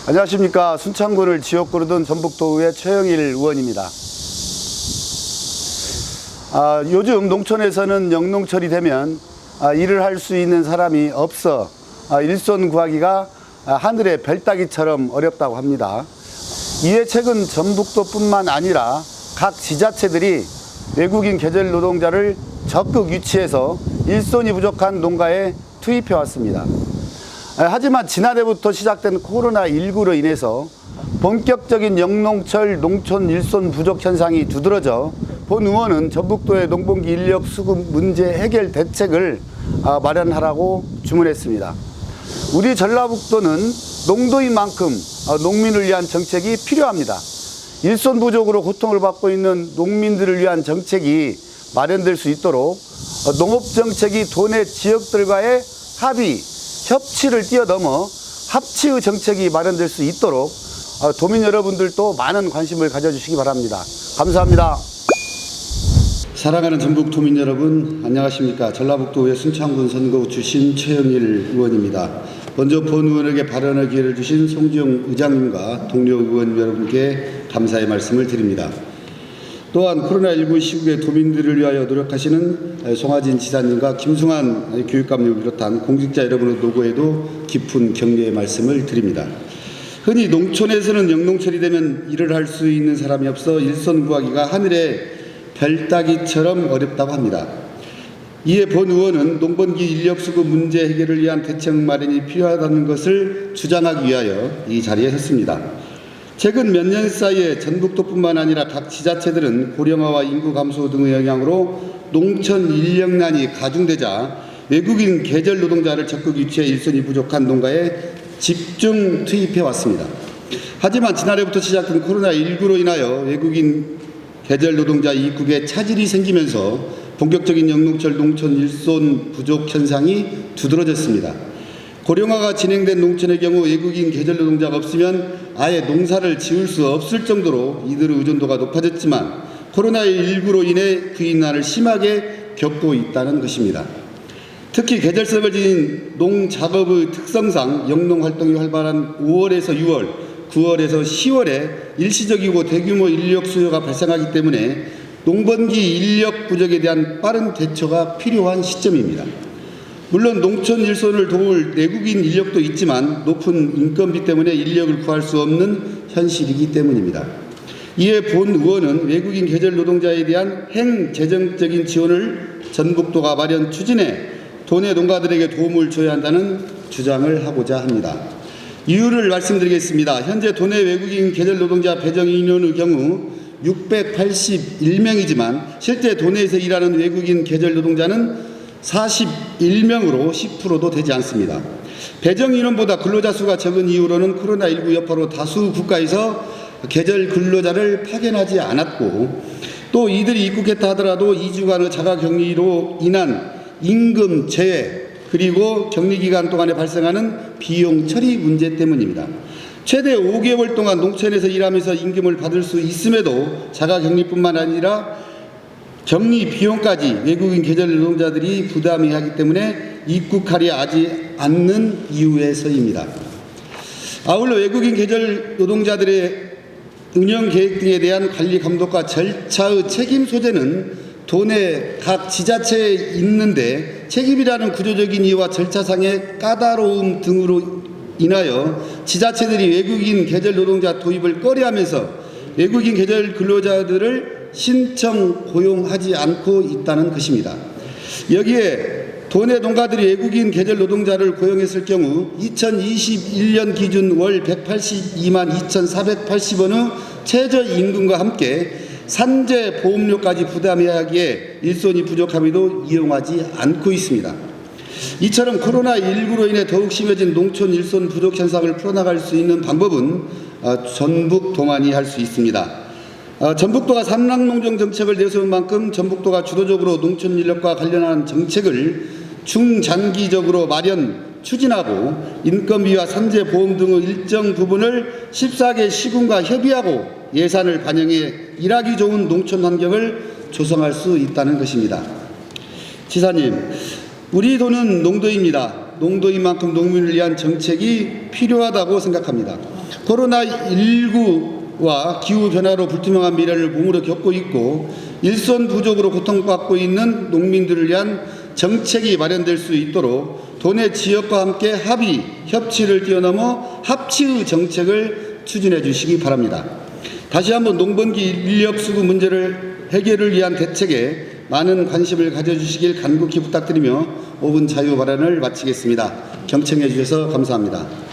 안녕하십니까. 순창군을 지역구로 둔 전북도의회 최영일 의원입니다. 요즘 농촌에서는 영농철이 되면 일을 할 수 있는 사람이 없어 일손 구하기가 하늘의 별 따기처럼 어렵다고 합니다. 이에 최근 전북도뿐만 아니라 각 지자체들이 외국인 계절 노동자를 적극 유치해서 일손이 부족한 농가에 투입해 왔습니다. 하지만 지난해부터 시작된 코로나19로 인해서 본격적인 영농철 농촌 일손 부족 현상이 두드러져 본 의원은 전북도의 농번기 인력 수급 문제 해결 대책을 마련하라고 주문했습니다. 우리 전라북도는 농도인 만큼 농민을 위한 정책이 필요합니다. 일손 부족으로 고통을 받고 있는 농민들을 위한 정책이 마련될 수 있도록 농업정책이 도내 지역들과의 합의, 협치를 뛰어넘어 합치의 정책이 마련될 수 있도록 도민 여러분들도 많은 관심을 가져주시기 바랍니다. 감사합니다. 사랑하는 전북 도민 여러분, 안녕하십니까. 전라북도의 순창군 선거구 출신 최영일 의원입니다. 먼저 본 의원에게 발언의 기회를 주신 송지영 의장님과 동료 의원 여러분께 감사의 말씀을 드립니다. 또한 코로나19 시국에 도민들을 위하여 노력하시는 송하진 지사님과 김승환 교육감님을 비롯한 공직자 여러분의 노고에도 깊은 격려의 말씀을 드립니다. 흔히 농촌에서는 영농철이 되면 일을 할 수 있는 사람이 없어 일손 구하기가 하늘의 별 따기처럼 어렵다고 합니다. 이에 본 의원은 농번기 인력 수급 문제 해결을 위한 대책 마련이 필요하다는 것을 주장하기 위하여 이 자리에 섰습니다. 최근 몇 년 사이에 전북도뿐만 아니라 각 지자체들은 고령화와 인구 감소 등의 영향으로 농촌 인력난이 가중되자 외국인 계절 노동자를 적극 유치해 일손이 부족한 농가에 집중 투입해 왔습니다. 하지만 지난해부터 시작된 코로나19로 인하여 외국인 계절 노동자 입국에 차질이 생기면서 본격적인 영농철 농촌 일손 부족 현상이 두드러졌습니다. 고령화가 진행된 농촌의 경우 외국인 계절 노동자가 없으면 아예 농사를 지을 수 없을 정도로 이들의 의존도가 높아졌지만 코로나19로 인해 그 인난을 심하게 겪고 있다는 것입니다. 특히 계절성을 지닌 농작업의 특성상 영농활동이 활발한 5월에서 6월, 9월에서 10월에 일시적이고 대규모 인력 수요가 발생하기 때문에 농번기 인력 부족에 대한 빠른 대처가 필요한 시점입니다. 물론 농촌 일손을 도울 내국인 인력도 있지만 높은 인건비 때문에 인력을 구할 수 없는 현실이기 때문입니다. 이에 본 의원은 외국인 계절 노동자에 대한 행재정적인 지원을 전북도가 마련 추진해 도내 농가들에게 도움을 줘야 한다는 주장을 하고자 합니다. 이유를 말씀드리겠습니다. 현재 도내 외국인 계절 노동자 배정 인원의 경우 681명이지만 실제 도내에서 일하는 외국인 계절 노동자는 41명으로 10%도 되지 않습니다. 배정 인원보다 근로자 수가 적은 이유로는 코로나19 여파로 다수 국가에서 계절 근로자를 파견하지 않았고 또 이들이 입국했다 하더라도 2주간의 자가격리로 인한 임금 제외 그리고 격리기간 동안에 발생하는 비용 처리 문제 때문입니다. 최대 5개월 동안 농촌에서 일하면서 임금을 받을 수 있음에도 자가격리뿐만 아니라 격리 비용까지 외국인 계절 노동자들이 부담해야 하기 때문에 입국하려 하지 않는 이유에서입니다. 아울러 외국인 계절 노동자들의 운영 계획 등에 대한 관리 감독과 절차의 책임 소재는 도내 각 지자체에 있는데 책임이라는 구조적인 이유와 절차상의 까다로움 등으로 인하여 지자체들이 외국인 계절 노동자 도입을 꺼려하면서 외국인 계절 근로자들을 신청 고용하지 않고 있다는 것입니다. 여기에 도내 농가들이 외국인 계절 노동자를 고용했을 경우 2021년 기준 월 182만 2,480원의 최저임금과 함께 산재 보험료까지 부담해야 하기에 일손이 부족함에도 이용하지 않고 있습니다. 이처럼 코로나19로 인해 더욱 심해진 농촌 일손 부족 현상을 풀어나갈 수 있는 방법은 전북도만이 할 수 있습니다. 전북도가 삼락농정 정책을 내세운 만큼 전북도가 주도적으로 농촌 인력과 관련한 정책을 중장기적으로 마련, 추진하고 인건비와 산재보험 등의 일정 부분을 14개 시군과 협의하고 예산을 반영해 일하기 좋은 농촌 환경을 조성할 수 있다는 것입니다. 지사님, 우리 도는 농도입니다. 농도인 만큼 농민을 위한 정책이 필요하다고 생각합니다. 코로나19와 기후변화로 불투명한 미래를 몸으로 겪고 있고 일손 부족으로 고통받고 있는 농민들을 위한 정책이 마련될 수 있도록 도내 지역과 함께 합의, 협치를 뛰어넘어 합치의 정책을 추진해 주시기 바랍니다. 다시 한번 농번기 인력 수급 문제를 해결을 위한 대책에 많은 관심을 가져주시길 간곡히 부탁드리며 5분 자유 발언을 마치겠습니다. 경청해 주셔서 감사합니다.